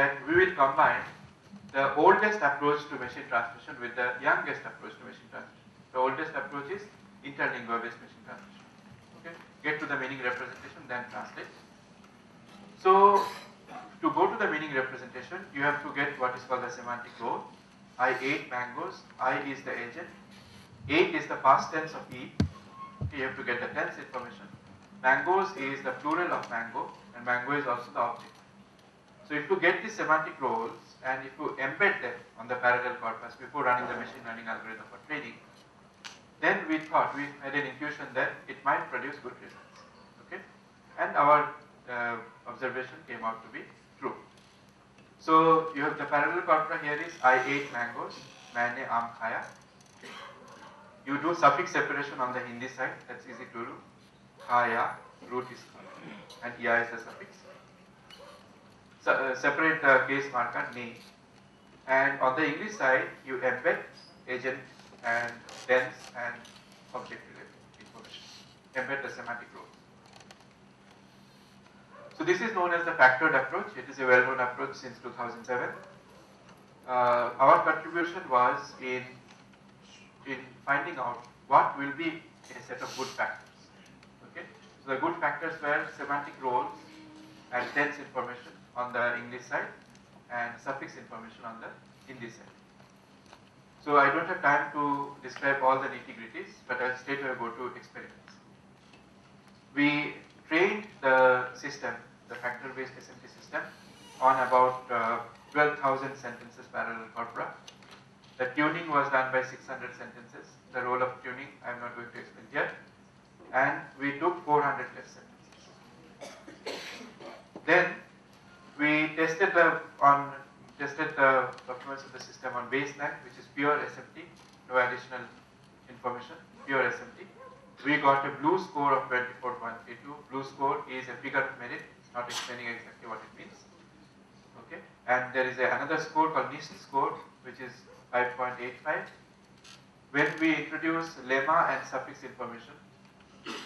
that we will combine the oldest approach to machine translation with the youngest approach to machine translation. The oldest approach is interlingua based machine translation. Okay, get to the meaning representation, then translate. So to go to the meaning representation, you have to get what is called the semantic role. I ate mangoes. I is the agent. Ate is the past tense of eat. You have to get the tense information. Mangoes is the plural of mango, and mango is also the object. So if you get these semantic roles and if you embed them on the parallel corpus before running the machine learning algorithm for training, then we thought, we had an intuition that it might produce good results. Okay, and our observation came out to be true. So you have the parallel corpora here is I ate mangoes, maine aam khaya. You do suffix separation on the Hindi side, that's easy to do. Khaya, root is kha, and ya is the suffix. So, separate the case marker ne. And on the English side, you embed agent and tense and object related information. Embed the semantic role. So this is known as the factored approach. It is a well-known approach since 2007. Our contribution was in finding out what will be a set of good factors. Okay, so the good factors were semantic roles and tense information on the English side and suffix information on the Hindi side. So I don't have time to describe all the nitty-gritties, but I'll straight away go to experiments. We trained the system, the factor-based SMT system, on about 12,000 sentences parallel corpora. The tuning was done by 600 sentences. The role of tuning I am not going to explain here. And we took 400 test sentences. Then we tested the performance of the system on baseline, which is pure SMT, no additional information, pure SMT. We got a blue score of 24.32. Blue score is a figure of merit, not explaining exactly what it means. Okay, and there is another score called NIST score, which is 5.85. When we introduce lemma and suffix information,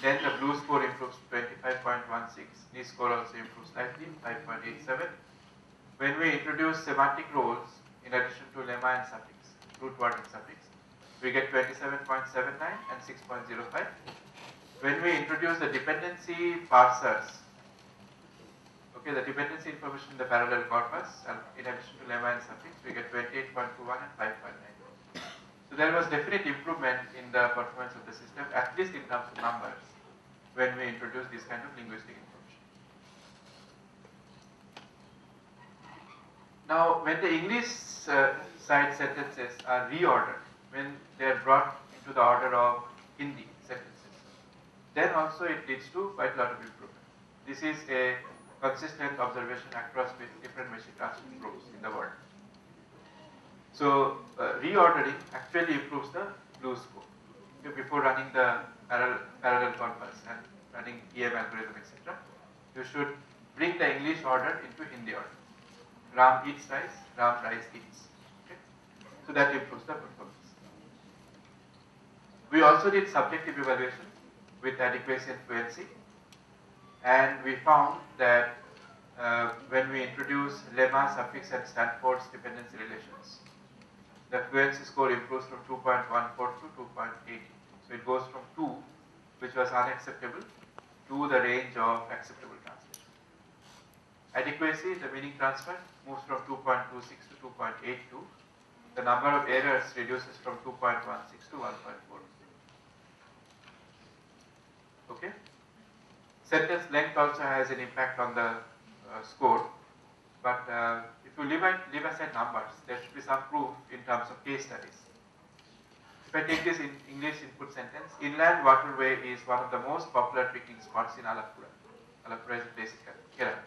then the blue score improves to 25.16. NIST score also improves slightly, 5.87. When we introduce semantic roles in addition to lemma and suffix, root word and suffix, we get 27.79 and 6.05. When we introduce the dependency parsers, okay, the dependency information in the parallel corpus, in addition to lemma and suffix, we get 28.21 and 5.9. So there was definite improvement in the performance of the system, at least in terms of numbers, when we introduce this kind of linguistic information. Now, when the English side sentences are reordered, when they are brought into the order of Hindi sentences, then also it leads to quite a lot of improvement. This is a consistent observation across different machine translation groups in the world. So reordering actually improves the blue score. Okay, before running the parallel corpus and running EM algorithm, etc., you should bring the English order into Hindi order. Ram eats rice, Ram rice eats. Okay? So that improves the performance. We also did subjective evaluation with adequacy and fluency, and we found that when we introduce lemma, suffix and Stanford's dependency relations, the fluency score improves from 2.14 to 2.8. So it goes from 2, which was unacceptable, to the range of acceptable translation. Adequacy, the meaning transfer, moves from 2.26 to 2.82. The number of errors reduces from 2.16 to 1.4. Okay. Sentence length also has an impact on the score, but if you leave aside numbers, there should be some proof in terms of case studies. If I take this in English input sentence, inland waterway is one of the most popular picnic spots in Alappuzha. Alappuzha is a place in Kerala.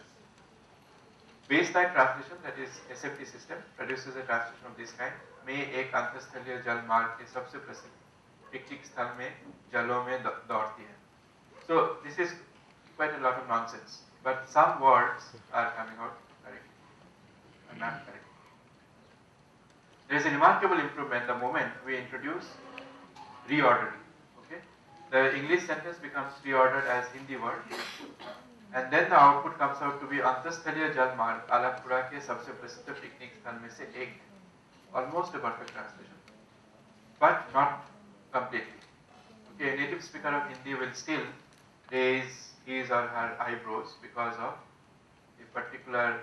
Baseline translation, that is SMT system, produces a translation of this kind. में एक अंतस्थलीय जल मार्ग के सबसे प्रसिद्ध picnic स्थल में जलों में दौड़ती है. So this is quite a lot of nonsense, but some words are coming out correctly and not correctly. There is a remarkable improvement the moment we introduce reordering. Okay, the English sentence becomes reordered as Hindi word, And then the output comes out to be अंतस्थलीय जल मार्ग आलमपुरा के सबसे प्रसिद्ध picnic स्थल में से एक. Almost a perfect translation, but not completely. Okay, a native speaker of Hindi will still raise his or her eyebrows because of a particular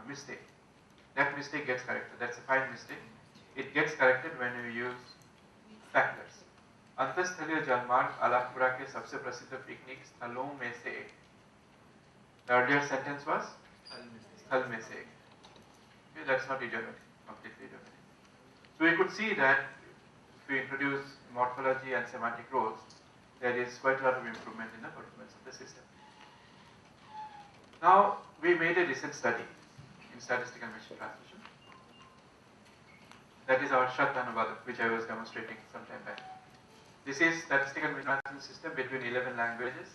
mistake. That mistake gets corrected. That's a fine mistake. It gets corrected when you use factors. अंतस्थलीय जलमार्ग आलमपुरा के सबसे प्रसिद्ध picnic स्थलों में से एक. The earlier sentence was स्थल में से एक. Okay, that's not idiomatic, completely idiomatic. So we could see that if we introduce morphology and semantic roles, there is quite a lot of improvement in the performance of the system. Now we made a recent study in statistical machine translation. That is our Shat Anubada, which I was demonstrating some time back. This is statistical machine translation system between 11 languages,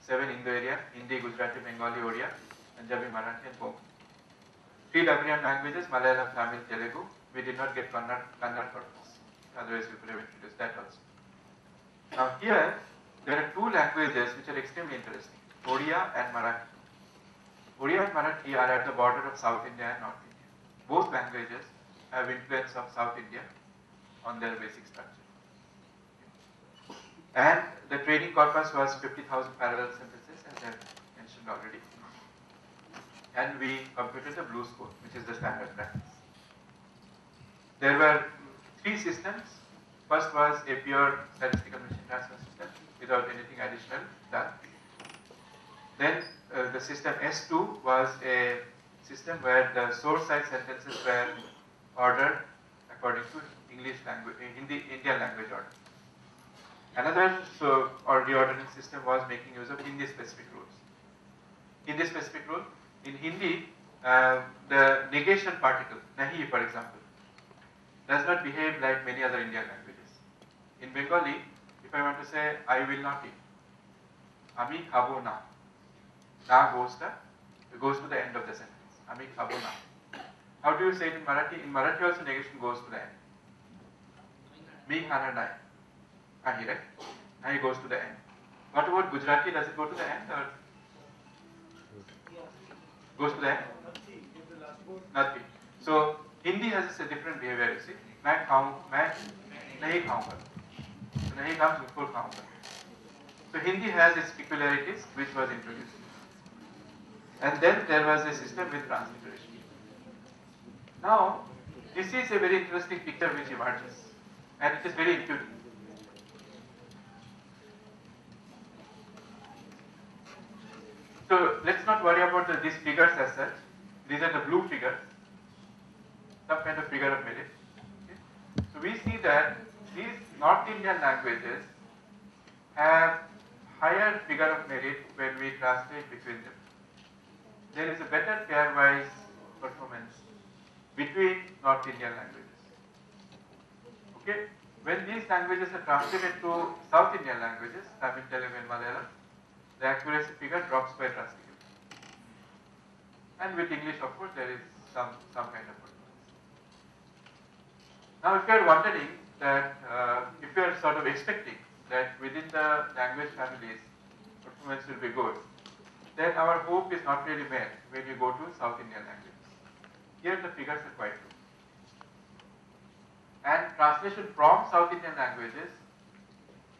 7 Indo-Aryan, Hindi, Gujarati, Bengali, Odia, Punjabi, Marathi and Konkan. 3 WM languages, Malayalam, Tamil, Telugu. We did not get Kannada for this. Otherwise we could have introduced that also. Now here, there are 2 languages which are extremely interesting, Odia and Marathi. Odia and Marathi are at the border of South India and North India. Both languages have influence of South India on their basic structure. And the training corpus was 50,000 parallel sentences, as I mentioned already. And we computed the blue score, which is the standard practice. There were 3 systems. First was a pure statistical machine transfer system without anything additional done. Then the system S2 was a system where the source side sentences were ordered according to English language, Indian language order. Another reordering system was making use of Hindi specific rules. Hindi specific rule, in Hindi, the negation particle, nahi for example, does not behave like many other Indian languages. In Bengali, if I want to say I will not eat, ami khabo na, goes to the end of the sentence. Ami khabo na. How do you say it in Marathi? In Marathi also negation goes to the end. Mi khana nahi. Nahi, right? Nahi goes to the end. What about Gujarati? Does it go to the end or goes to the end? Nothing. So Hindi has a different behavior. You see, मैं नहीं खाऊंगा. So नहीं comes before खाऊंगा. So Hindi has its peculiarities, which was introduced. And then there was a system with transliteration. Now, this is a very interesting picture which emerges, and it is very intuitive. So let's not worry about these figures as such. These are the blue figures, some kind of figure of merit. Okay. So we see that these North Indian languages have higher figure of merit when we translate between them. There is a better pairwise performance between North Indian languages. Okay, when these languages are translated to South Indian languages, Tamil, Telugu and Malayalam, the accuracy figure drops quite drastically. And with English, of course, there is some kind of performance. Now, if you are wondering that, if you are sort of expecting that within the language families, performance will be good, then our hope is not really met when you go to South Indian languages. Here the figures are quite low. And translation from South Indian languages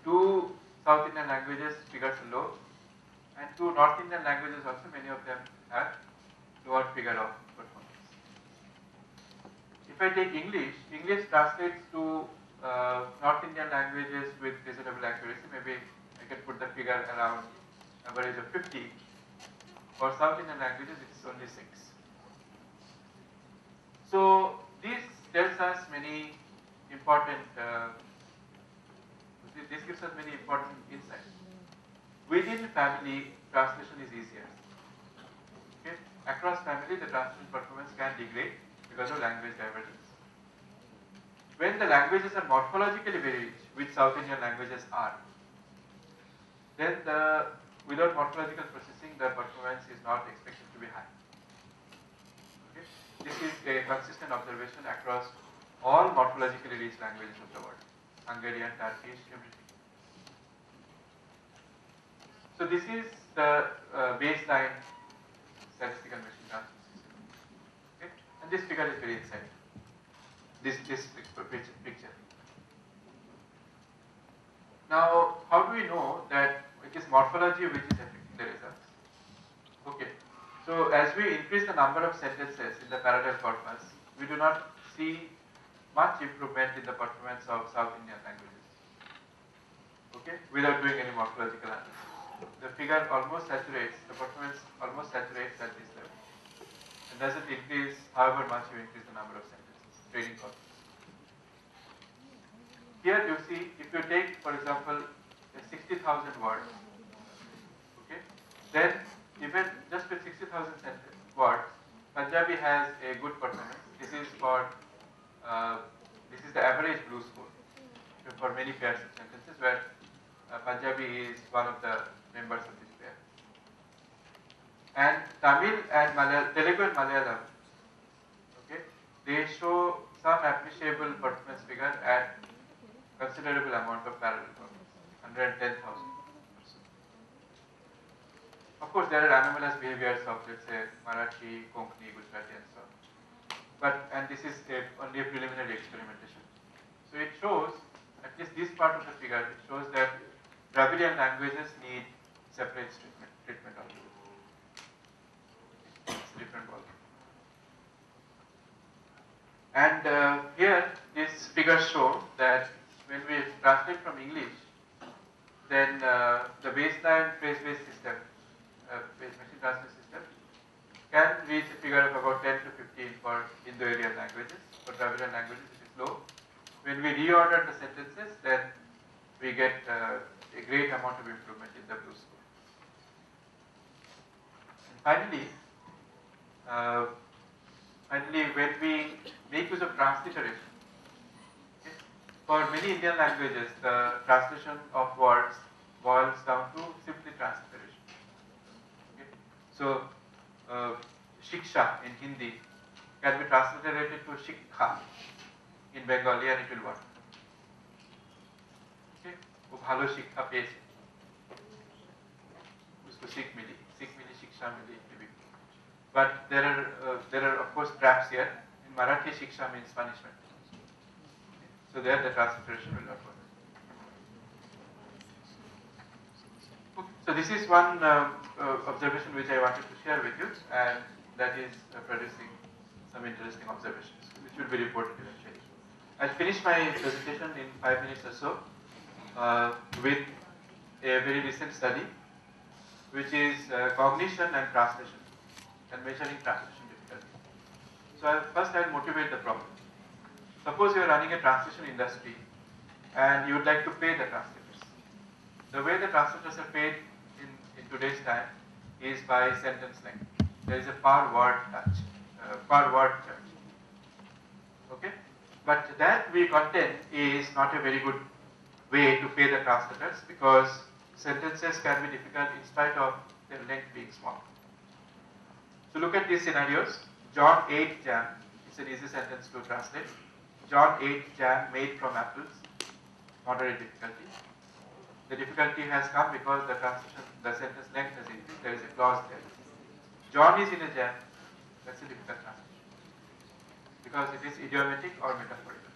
to South Indian languages figures are low, and to North Indian languages also many of them have lower figure of performance. If I take English, English translates to North Indian languages with reasonable accuracy. Maybe I can put the figure around average of 50. For South Indian languages, it is only 6. So this tells us many important, this gives us many important insights. Within family, translation is easier. Okay? Across family, the translation performance can degrade because of language divergence. When the languages are morphologically very rich, which South Indian languages are, then without morphological processing, the performance is not expected to be high. Okay? This is a consistent observation across all morphologically rich languages of the world, Hungarian, Turkish, everything. So this is the baseline statistical machine transfer system. Okay? And this figure is very exciting. This picture. Now, how do we know that it is morphology which is affecting the results? Okay. So as we increase the number of sentences in the parallel corpus, we do not see much improvement in the performance of South Indian languages. Okay, without doing any morphological analysis. The figure almost saturates, the performance almost saturates at this level. It doesn't increase however much you increase the number of sentences, training corpus. Here you see, if you take, for example, 60,000 words, okay, then even just with 60,000 words, Punjabi has a good performance. This is the average blue score for many pairs of sentences, where Punjabi is one of the members of this pair. And Tamil and Telugu and Malayalam, okay, they show some appreciable performance figure at considerable amount of parallel corpus, 110,000. Of course, there are anomalous behaviors of, let's say, Marathi, Konkani, Gujarati, and so on. And this is only a preliminary experimentation. So it shows, at least this part of the figure, it shows that Dravidian languages need separate treatment of it. It's a different ballgame. And here, these figures show that when we translate from English, then the baseline phrase-based system, machine translation system, can reach a figure of about 10 to 15 for Indo-Aryan languages. For Dravidian languages, it is low. When we reorder the sentences, then we get a great amount of improvement in the blue score. And finally, when we make use of transliteration, okay, for many Indian languages, the translation of words boils down to simply transliteration. Okay? So, shiksha in Hindi can be transliterated to shikha in Bengali, and it will work. Okay? वो भालो शिक्षा पेश उसको सीख मिली शिक्षा मिली. But there are of course traps here. In Marathi, shiksha means punishment. Okay? So there the transliteration will not work. Okay. So this is one observation which I wanted to share with you, and that is producing some interesting observations, which will be reported eventually. I'll finish my presentation in 5 minutes or so with a very recent study, which is cognition and translation, and measuring translation difficulty. So first I'll motivate the problem. Suppose you are running a translation industry and you would like to pay the translators. The way the translators are paid in today's time is by sentence length. There is a per word charge. Okay? But that we contend is not a very good way to pay the translators, because sentences can be difficult in spite of their length being small. So look at these scenarios. John ate jam. It's an easy sentence to translate. John ate jam made from apples. Moderate difficulty. The difficulty has come because the sentence length has increased. There is a clause there. John is in a jam. That's a difficult translation, because it is idiomatic or metaphorical.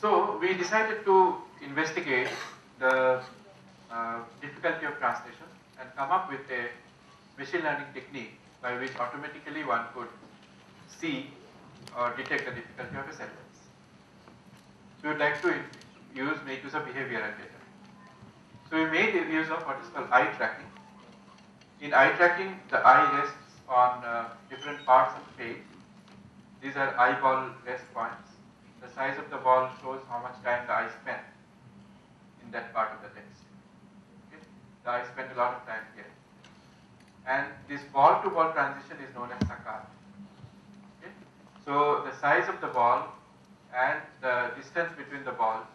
So we decided to investigate the difficulty of translation and come up with a machine learning technique by which automatically one could see or detect the difficulty of a sentence. So we would like to make use of behavioral data. So we made use of what is called eye tracking. In eye tracking, the eye rests on different parts of the page. These are eyeball rest points. The size of the ball shows how much time the eye spent in that part of the text. Okay? The eye spent a lot of time here. And this ball-to-ball transition is known as sakar. Okay? So the size of the ball and the distance between the balls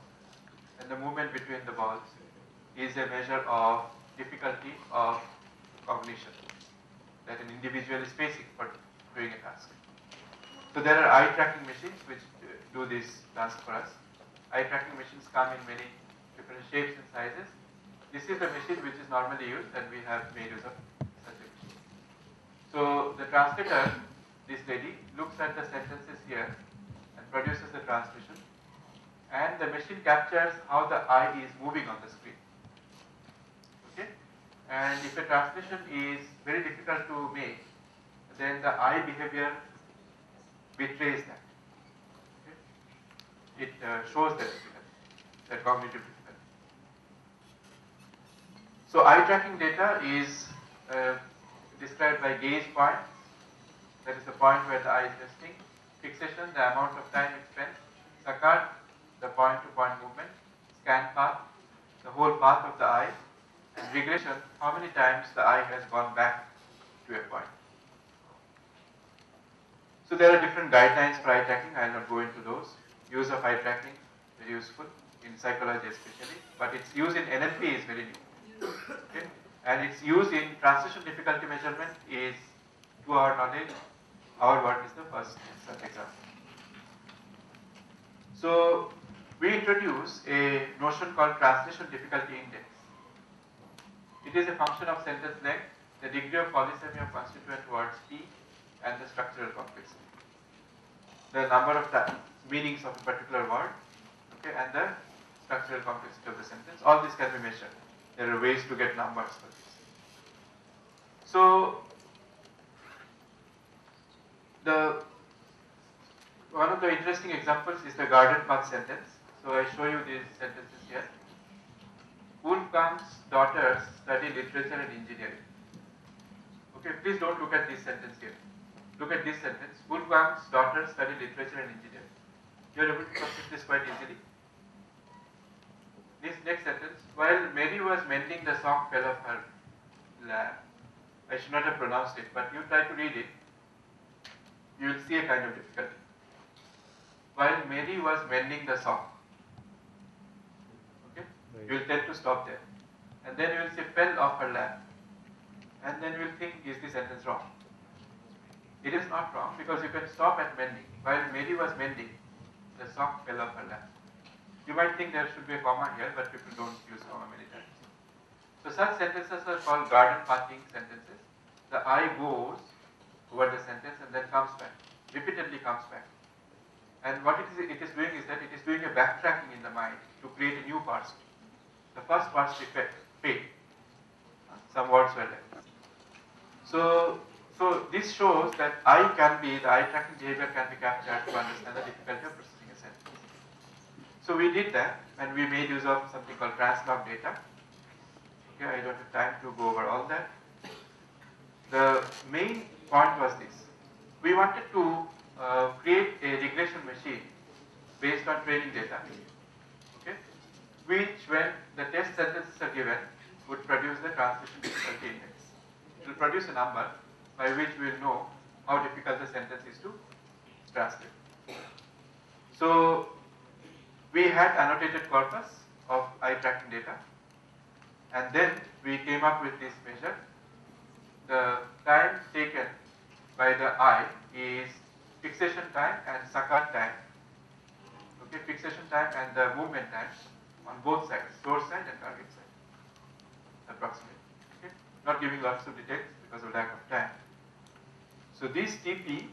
and the movement between the balls is a measure of difficulty of cognition that an individual is facing for doing a task. So there are eye tracking machines which do this task for us. Eye tracking machines come in many different shapes and sizes. This is the machine which is normally used, and we have made use of such a machine. So the translator, this lady, looks at the sentences here and produces the transmission, and the machine captures how the eye is moving on the screen. Okay, and if a translation is very difficult to make, then the eye behavior betrays that. Okay? It shows that difficulty, that cognitive difficulty. So eye tracking data is described by gaze points, that is the point where the eye is resting, fixation, the amount of time it spends, saccade, the point-to-point movement, scan path, the whole path of the eye, and regression, how many times the eye has gone back to a point. So there are different guidelines for eye tracking. I will not go into those. Use of eye tracking, very useful in psychology especially, but its use in NLP is very new. Okay? And its use in translation difficulty measurement is, to our knowledge, our work is the first such example. So we introduce a notion called translation difficulty index. It is a function of sentence length, the degree of polysemy of constituent words P, and the structural complexity. The number of meanings of a particular word, okay, and the structural complexity of the sentence. All this can be measured. There are ways to get numbers for this. So one of the interesting examples is the garden path sentence. So I show you these sentences here. Wolfgang's daughters study literature and engineering. Okay, please don't look at this sentence here. Look at this sentence. Wolfgang's daughters study literature and engineering. You are able to process this quite easily. This next sentence. While Mary was mending, the sock fell off her lap. I should not have pronounced it, but you try to read it. You will see a kind of difficulty. While Mary was mending the sock. Okay? Right. You will tend to stop there. And then you will say fell off her lap. And then you will think, is the sentence wrong? It is not wrong, because you can stop at mending. While Mary was mending, the sock fell off her lap. You might think there should be a comma here, but people don't use comma many times. So such sentences are called garden pathing sentences. The eye goes over the sentence and then comes back, repeatedly comes back. And what it is doing is that it is doing a backtracking in the mind to create a new parse. The first parse failed. Some words were left. So this shows that the eye tracking behavior can be captured to understand the difficulty of processing a sentence. So we did that, and we made use of something called translog data. Okay, I don't have time to go over all that. The main point was this. We wanted to create a regression machine based on training data, okay, which, when the test sentences are given, would produce the translation difficulty index. It will produce a number by which we will know how difficult the sentence is to translate. So we had annotated corpus of eye tracking data, and then we came up with this measure. The time taken by the eye is fixation time and saccade time. Okay, fixation time and the movement time on both sides, source side and target side, approximately. Okay, not giving lots of details because of lack of time. So this TP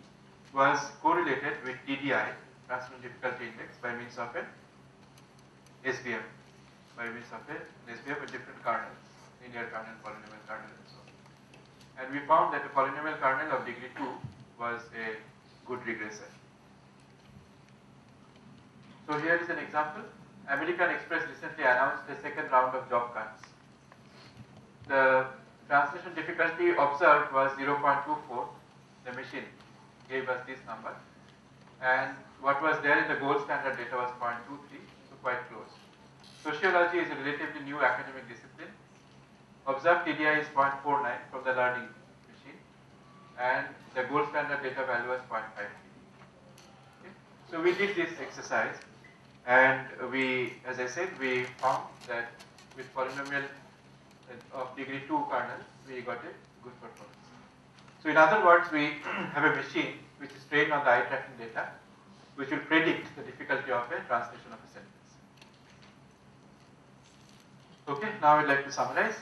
was correlated with TDI, translation difficulty index, by means of an SVM, with different kernels, linear kernel, polynomial kernel, and so on. And we found that a polynomial kernel of degree 2 was a good regressor. So here is an example. American Express recently announced the second round of job cuts. The translation difficulty observed was 0.24. The machine gave us this number. And what was there in the gold standard data was 0.23, so quite close. Sociology is a relatively new academic discipline. Observed TDI is 0.49 from the learning machine, and the gold standard data value was 0.53. Okay. So we did this exercise, and as I said, we found that with polynomial of degree 2 kernel, we got a good performance. So in other words, we have a machine which is trained on the eye tracking data, which will predict the difficulty of a translation of a sentence. Okay, now I'd like to summarize.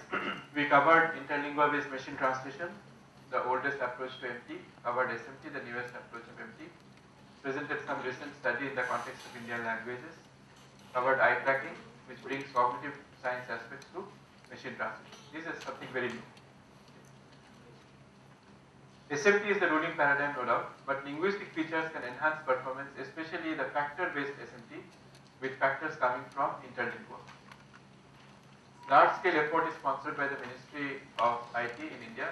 We covered interlingua-based machine translation, the oldest approach to MT, covered SMT, the newest approach of MT, presented some recent study in the context of Indian languages, covered eye tracking, which brings cognitive science aspects to machine translation. This is something very new. SMT is the ruling paradigm, no doubt, but linguistic features can enhance performance, especially the factor-based SMT, with factors coming from interlingua. Large-scale effort is sponsored by the Ministry of IT in India.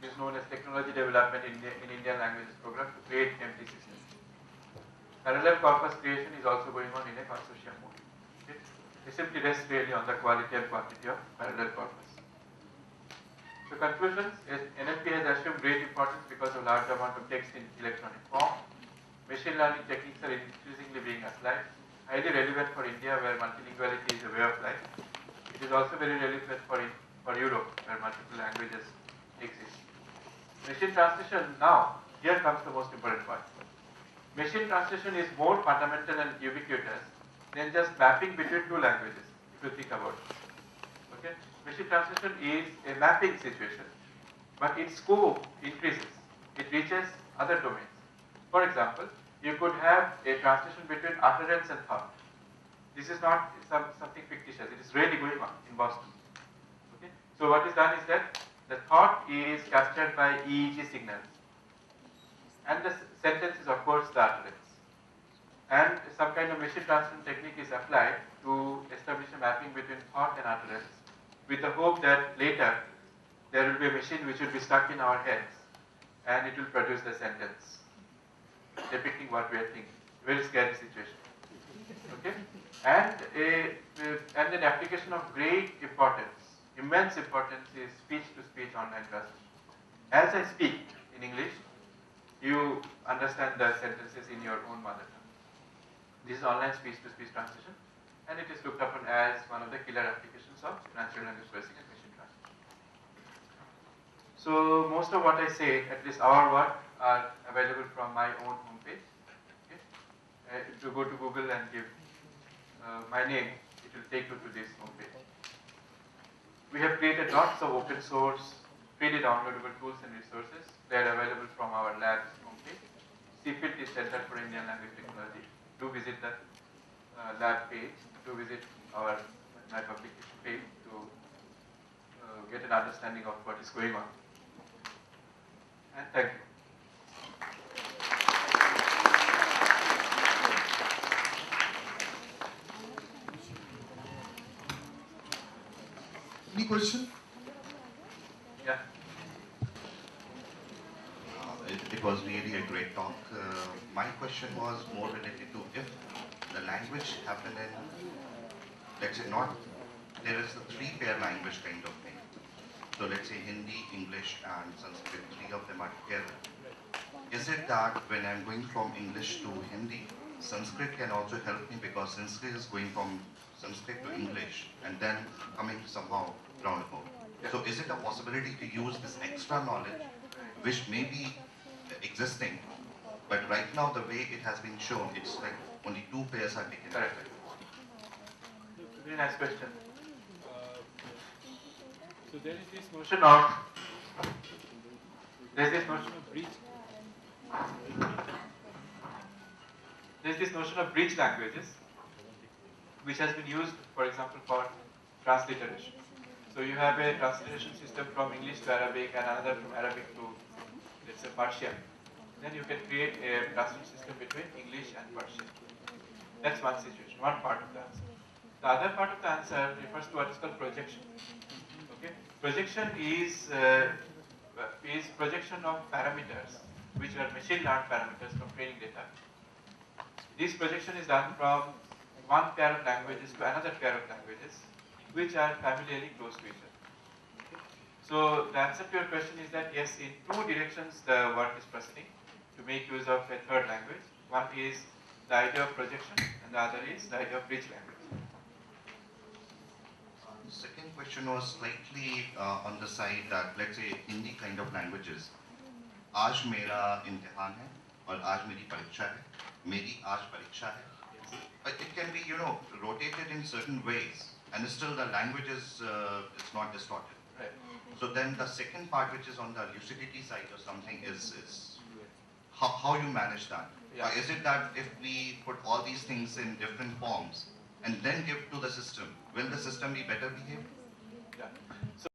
It is known as Technology Development in Indian Languages Program to create MT systems. Parallel corpus creation is also going on in a consortium mode. Okay? SMT rests really on the quality and quantity of parallel corpus. So conclusions, NLP has assumed great importance because of large amount of text in electronic form. Machine learning techniques are increasingly being applied, highly relevant for India where multilinguality is a way of life. It is also very relevant for Europe where multiple languages exist. Machine translation now, here comes the most important part. Machine translation is more fundamental and ubiquitous than just mapping between two languages, if you think about it. Okay? Machine translation is a mapping situation, but its scope increases. It reaches other domains. For example, you could have a translation between utterance and thought. This is not something fictitious. It is really going on in Boston. Okay? So what is done is that the thought is captured by EEG signals, and the sentence is of course the utterance. And some kind of machine translation technique is applied to establish a mapping between thought and utterance, with the hope that later there will be a machine which will be stuck in our heads, and it will produce the sentence depicting what we are thinking. Very scary situation. Okay? And an application of great importance, immense importance, is speech-to-speech online translation. As I speak in English, you understand the sentences in your own mother tongue. This is online speech-to-speech translation, and it is looked upon as one of the killer applications of natural language processing and machine translation. So most of what I say, at least our work, are available from my own homepage. Okay? If you go to Google and give my name, it will take you to this homepage. We have created lots of open source, freely downloadable tools and resources. They are available from our lab's homepage. CPILT is Center for Indian Language Technology. Do visit the lab page. Do visit my publication page to get an understanding of what is going on. And thank you. Any question? Yeah. It was really a great talk. My question was more related to if the language happen in, let's say not, there is a three-pair language kind of thing. So let's say Hindi, English and Sanskrit, three of them are together. Is it that when I'm going from English to Hindi, Sanskrit can also help me because Sanskrit is going from Sanskrit to English and then coming somehow roundabout. So is it a possibility to use this extra knowledge which may be existing, but right now the way it has been shown, it's like only two pairs are taken. Correct. Very nice question. So there is this notion of bridge languages, which has been used, for example, for transliteration. So you have a transliteration system from English to Arabic and another from Arabic to, let's say, Persian. Then you can create a translation system between English and Persian. That's one situation, one part of the answer. The other part of the answer refers to what is called projection. Okay, projection is projection of parameters, which are machine learned parameters from training data. This projection is done from one pair of languages to another pair of languages, which are familiarly close to each other. Okay. So the answer to your question is that yes, in two directions the work is proceeding to make use of a third language. One is the idea of projection, and the other is the idea of bridge language. Second question was slightly on the side that let's say Hindi kind of languages. आज मेरा इम्तिहान है और आज मेरी परीक्षा है. मेरी आज परीक्षा है. But it can be, rotated in certain ways. and still the language is not distorted. Right. So then the second part, which is on the lucidity side or something, is how you manage that. Yeah. Is it that if we put all these things in different forms and then give to the system, will the system be better behaved? Yeah.